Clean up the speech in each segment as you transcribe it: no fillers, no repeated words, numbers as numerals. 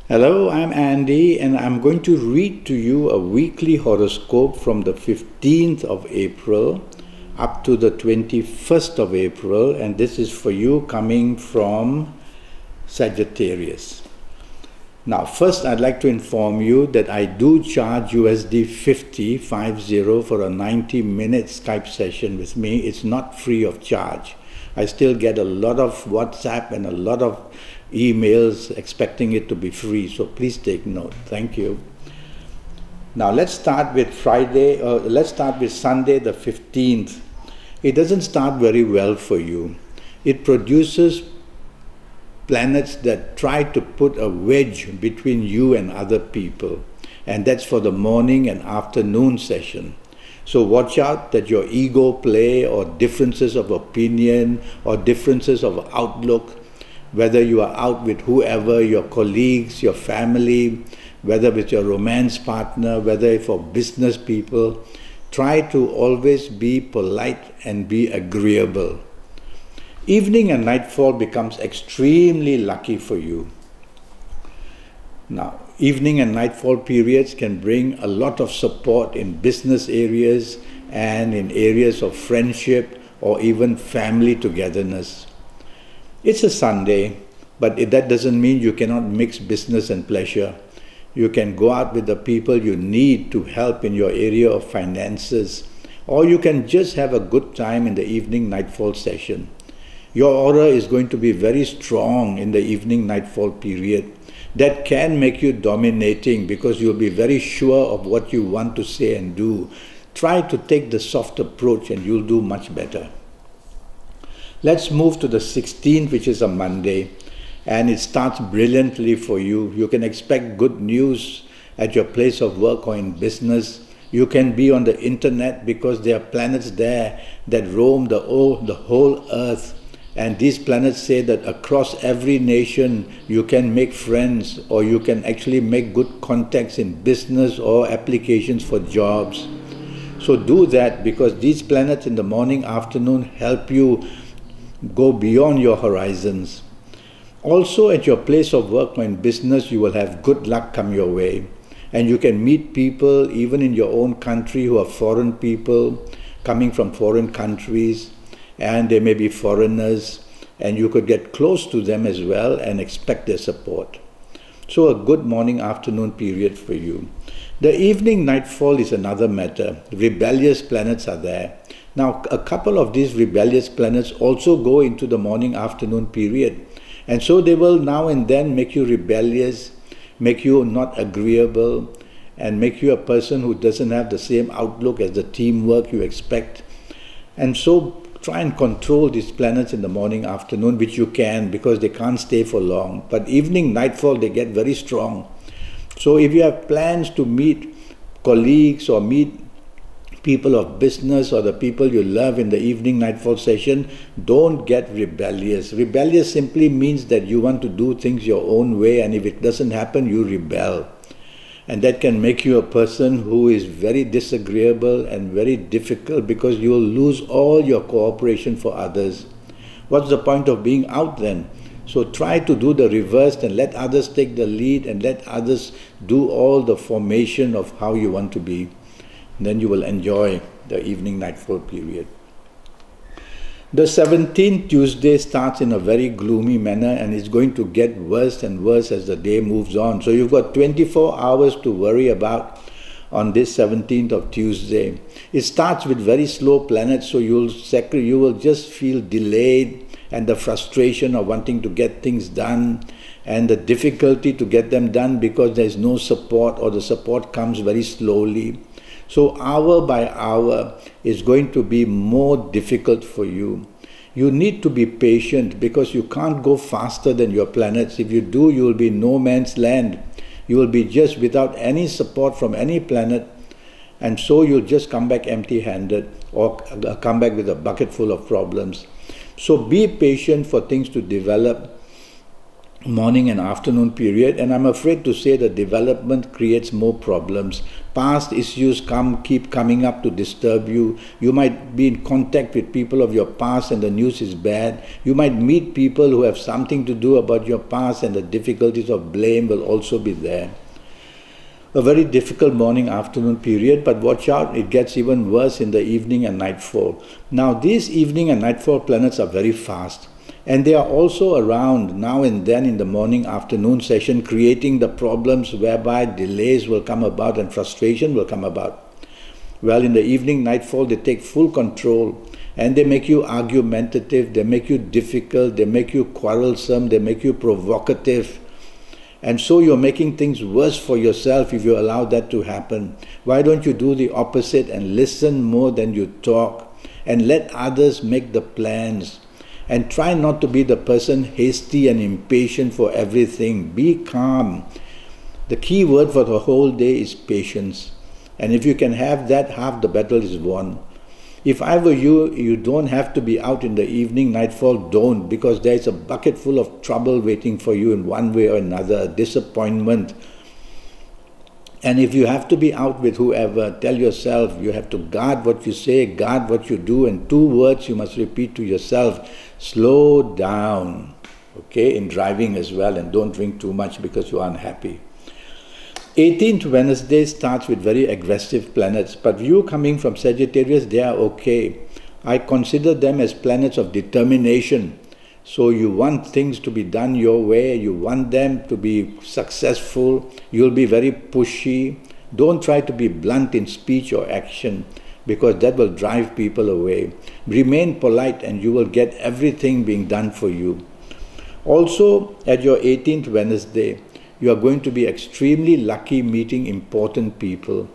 Hello, I'm Andy, and I'm going to read to you a weekly horoscope from the 15th of April up to the 21st of April, and this is for you coming from Sagittarius. Now, first I'd like to inform you that I do charge USD 50 for a 90-minute Skype session with me. It's not free of charge. I still get a lot of WhatsApp and a lot of emails expecting it to be free, so please take note. Thank you. Now let's start with Sunday the 15th. It doesn't start very well for you. It produces planets that try to put a wedge between you and other people, and that's for the morning and afternoon session. So watch out that your ego play or differences of opinion or differences of outlook, whether you are out with whoever, your colleagues, your family, whether with your romance partner, whether for business people, try to always be polite and be agreeable. Evening and nightfall becomes extremely lucky for you. Now, evening and nightfall periods can bring a lot of support in business areas and in areas of friendship or even family togetherness. It's a Sunday, but that doesn't mean you cannot mix business and pleasure. You can go out with the people you need to help in your area of finances, or you can just have a good time in the evening nightfall session. Your aura is going to be very strong in the evening nightfall period. That can make you dominating because you'll be very sure of what you want to say and do. Try to take the soft approach and you'll do much better. Let's move to the 16th, which is a Monday, and it starts brilliantly for you. You can expect good news at your place of work or in business. You can be on the internet because there are planets there that roam the whole earth. And these planets say that across every nation you can make friends, or you can actually make good contacts in business or applications for jobs. So do that, because these planets in the morning, afternoon help you go beyond your horizons. Also at your place of work or in business, you will have good luck come your way. And you can meet people even in your own country who are foreign people, coming from foreign countries. And they may be foreigners, and you could get close to them as well and expect their support. So a good morning afternoon period for you. The evening nightfall is another matter. Rebellious planets are there. Now a couple of these rebellious planets also go into the morning afternoon period, and so they will now and then make you rebellious, make you not agreeable, and make you a person who doesn't have the same outlook as the teamwork you expect. And so try and control these planets in the morning, afternoon, which you can, because they can't stay for long. But evening, nightfall, they get very strong. So if you have plans to meet colleagues or meet people of business or the people you love in the evening, nightfall session, don't get rebellious. Rebellious simply means that you want to do things your own way, and if it doesn't happen, you rebel. And that can make you a person who is very disagreeable and very difficult, because you will lose all your cooperation for others. What's the point of being out then? So try to do the reverse and let others take the lead and let others do all the formation of how you want to be. And then you will enjoy the evening nightfall period. The 17th Tuesday starts in a very gloomy manner, and it's going to get worse and worse as the day moves on. So you've got 24 hours to worry about on this 17th of Tuesday. It starts with very slow planets, so you will just feel delayed, and the frustration of wanting to get things done, and the difficulty to get them done because there is no support, or the support comes very slowly. So hour by hour is going to be more difficult for you. You need to be patient, because you can't go faster than your planets. If you do, you will be no man's land. You will be just without any support from any planet, and so you'll just come back empty-handed, or come back with a bucket full of problems. So be patient for things to develop. morning and afternoon period, and I'm afraid to say that development creates more problems. Past issues keep coming up to disturb you. You might be in contact with people of your past and the news is bad. You might meet people who have something to do about your past, and the difficulties of blame will also be there. A very difficult morning-afternoon period, but watch out, it gets even worse in the evening and nightfall. Now, these evening and nightfall planets are very fast, and they are also around now and then in the morning-afternoon session, creating the problems whereby delays will come about and frustration will come about. Well, in the evening, nightfall, they take full control, and they make you argumentative, they make you difficult, they make you quarrelsome, they make you provocative. And so you're making things worse for yourself if you allow that to happen. Why don't you do the opposite and listen more than you talk, and let others make the plans, and try not to be the person hasty and impatient for everything. Be calm. The key word for the whole day is patience. And if you can have that, half the battle is won. If I were you, you don't have to be out in the evening, nightfall, don't, because there is a bucket full of trouble waiting for you in one way or another, disappointment. And if you have to be out with whoever, tell yourself you have to guard what you say, guard what you do, and 2 words you must repeat to yourself: slow down, okay, in driving as well, and don't drink too much because you're unhappy. 18th Wednesday starts with very aggressive planets, but you coming from Sagittarius, they are okay. I consider them as planets of determination. So you want things to be done your way, you want them to be successful, you'll be very pushy. Don't try to be blunt in speech or action, because that will drive people away. Remain polite and you will get everything being done for you. Also, at your 18th Wednesday, you are going to be extremely lucky meeting important people.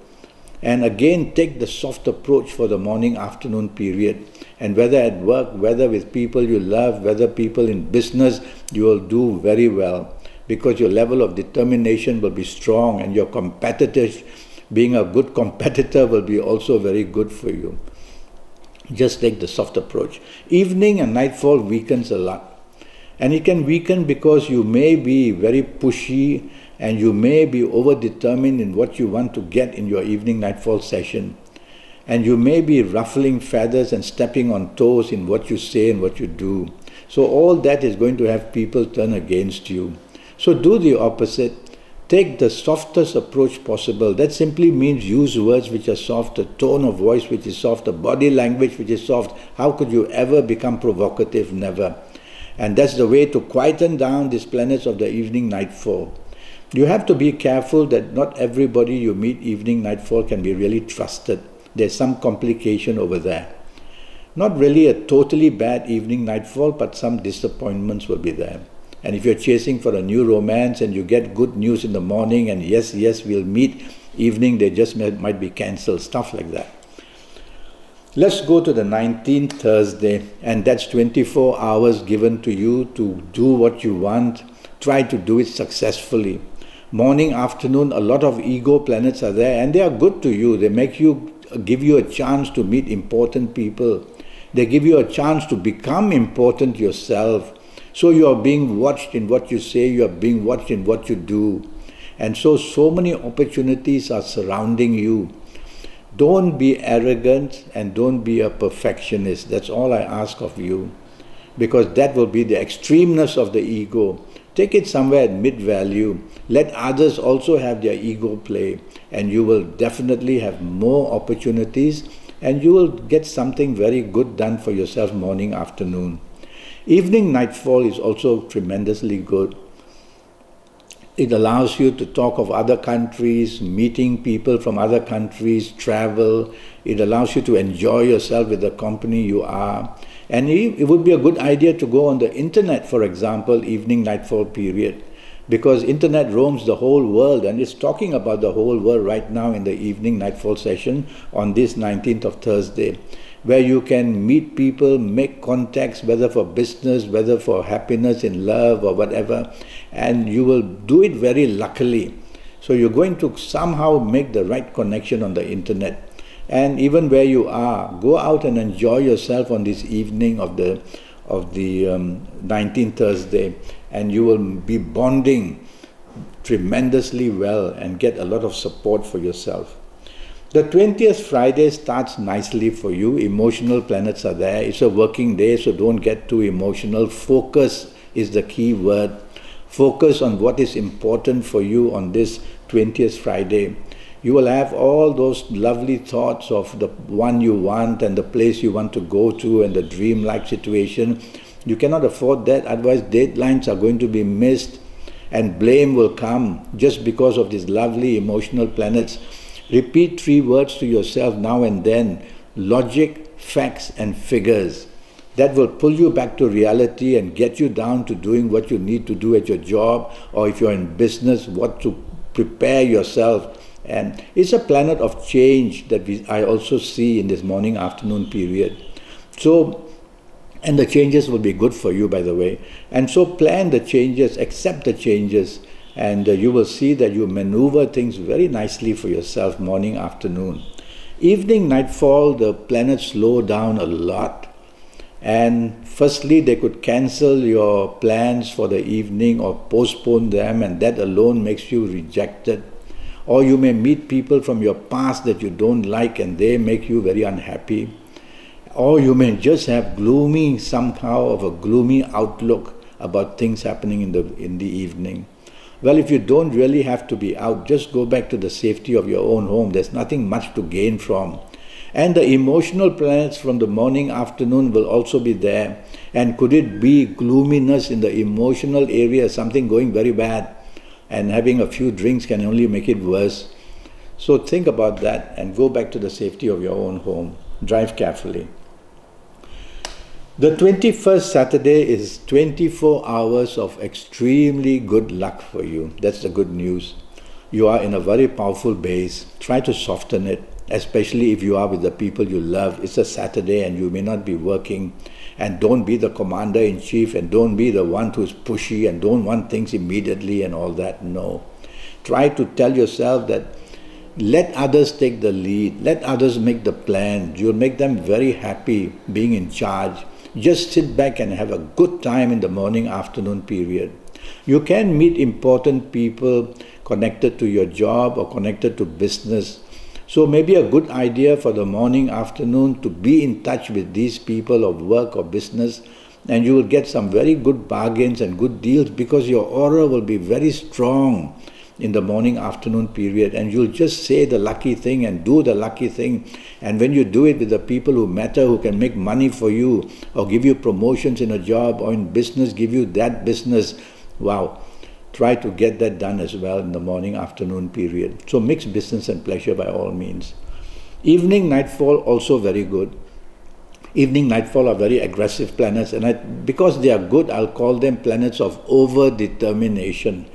And again, take the soft approach for the morning-afternoon period. And whether at work, whether with people you love, whether people in business, you will do very well, because your level of determination will be strong, and your competitive, being a good competitor, will be also very good for you. Just take the soft approach. Evening and nightfall weakens a lot. And it can weaken because you may be very pushy and you may be over-determined in what you want to get in your evening-nightfall session. And you may be ruffling feathers and stepping on toes in what you say and what you do. So all that is going to have people turn against you. So do the opposite. Take the softest approach possible. That simply means use words which are soft, a tone of voice which is soft, a body language which is soft. How could you ever become provocative? Never. And that's the way to quieten down these planets of the evening nightfall. You have to be careful that not everybody you meet evening nightfall can be really trusted. There's some complication over there. Not really a totally bad evening nightfall, but some disappointments will be there. And if you're chasing for a new romance and you get good news in the morning and yes, we'll meet, evening they just might be cancelled, stuff like that. Let's go to the 19th Thursday, and that's 24 hours given to you to do what you want. Try to do it successfully. Morning, afternoon, a lot of ego planets are there, and they are good to you. They give you a chance to meet important people. They give you a chance to become important yourself. So you are being watched in what you say, you are being watched in what you do. And so many opportunities are surrounding you. Don't be arrogant and don't be a perfectionist. That's all I ask of you, because that will be the extremeness of the ego. Take it somewhere at mid-value. Let others also have their ego play, and you will definitely have more opportunities, and you will get something very good done for yourself morning, afternoon. Evening nightfall is also tremendously good. It allows you to talk of other countries, meeting people from other countries, travel. It allows you to enjoy yourself with the company you are. And it would be a good idea to go on the internet, for example, evening nightfall period, because internet roams the whole world and it's talking about the whole world right now in the evening nightfall session on this 19th of Thursday, where you can meet people, make contacts, whether for business, whether for happiness in love or whatever, and you will do it very luckily. So you're going to somehow make the right connection on the internet. And even where you are, go out and enjoy yourself on this evening of the 19th Thursday, and you will be bonding tremendously well and get a lot of support for yourself. The 20th Friday starts nicely for you. Emotional planets are there. It's a working day, so don't get too emotional. Focus is the key word. Focus on what is important for you on this 20th Friday. You will have all those lovely thoughts of the one you want and the place you want to go to and the dream-like situation. You cannot afford that, otherwise deadlines are going to be missed and blame will come just because of these lovely emotional planets. Repeat 3 words to yourself now and then: logic, facts and figures. That will pull you back to reality and get you down to doing what you need to do at your job, or if you're in business, what to prepare yourself. And it's a planet of change that I also see in this morning-afternoon period. So, and the changes will be good for you, by the way. And so plan the changes, accept the changes, and you will see that you maneuver things very nicely for yourself morning, afternoon. Evening, nightfall, the planets slow down a lot. And firstly, they could cancel your plans for the evening or postpone them, and that alone makes you rejected. Or you may meet people from your past that you don't like and they make you very unhappy. Or you may just have somehow of a gloomy outlook about things happening in the evening. Well, if you don't really have to be out, just go back to the safety of your own home. There's nothing much to gain from. And the emotional planets from the morning, afternoon will also be there. And could it be gloominess in the emotional area, something going very bad? And having a few drinks can only make it worse. So think about that and go back to the safety of your own home. Drive carefully. The 21st Saturday is 24 hours of extremely good luck for you. That's the good news. You are in a very powerful base. Try to soften it, especially if you are with the people you love. It's a Saturday and you may not be working. And don't be the commander-in-chief and don't be the one who's pushy and don't want things immediately and all that. No. Try to tell yourself that let others take the lead. Let others make the plan. You'll make them very happy being in charge. Just sit back and have a good time in the morning-afternoon period. You can meet important people connected to your job or connected to business. So maybe a good idea for the morning, afternoon to be in touch with these people of work or business, and you will get some very good bargains and good deals because your aura will be very strong in the morning, afternoon period, and you'll just say the lucky thing and do the lucky thing. And when you do it with the people who matter, who can make money for you or give you promotions in a job or in business, give you that business, wow. Try to get that done as well in the morning, afternoon period. So mix business and pleasure by all means. Evening, nightfall, also very good. Evening, nightfall are very aggressive planets, and because they are good, I'll call them planets of over-determination.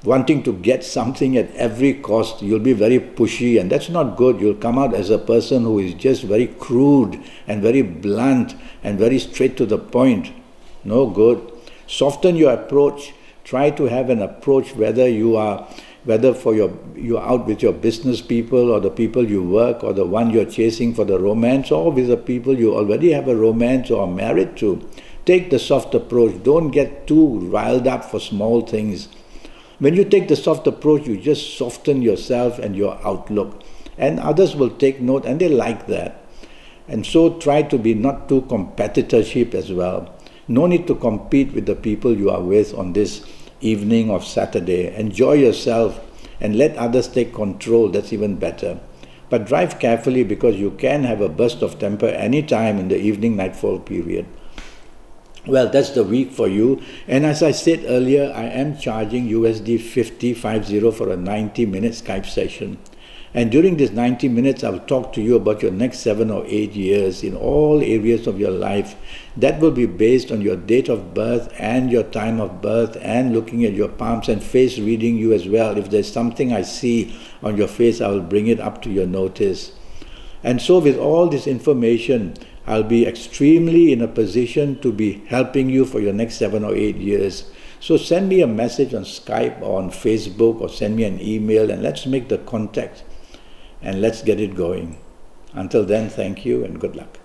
Wanting to get something at every cost, you'll be very pushy, and that's not good. You'll come out as a person who is just very crude and very blunt and very straight to the point. No good. Soften your approach. Try to have an approach whether you're out with your business people or the people you work or the one you're chasing for the romance or with the people you already have a romance or are married to. Take the soft approach. Don't get too riled up for small things. When you take the soft approach, you just soften yourself and your outlook. And others will take note and they like that. And so try to be not too competitorship as well. No need to compete with the people you are with on this evening of Saturday. Enjoy yourself and let others take control. That's even better. But drive carefully because you can have a burst of temper anytime in the evening nightfall period. Well, that's the week for you. And as I said earlier, I am charging USD 50 for a 90-minute Skype session. And during this 90 minutes, I will talk to you about your next 7 or 8 years in all areas of your life. That will be based on your date of birth and your time of birth and looking at your palms and face reading you as well. If there's something I see on your face, I will bring it up to your notice. And so with all this information, I'll be extremely in a position to be helping you for your next 7 or 8 years. So send me a message on Skype or on Facebook or send me an email and let's make the contact and let's get it going. Until then, thank you and good luck.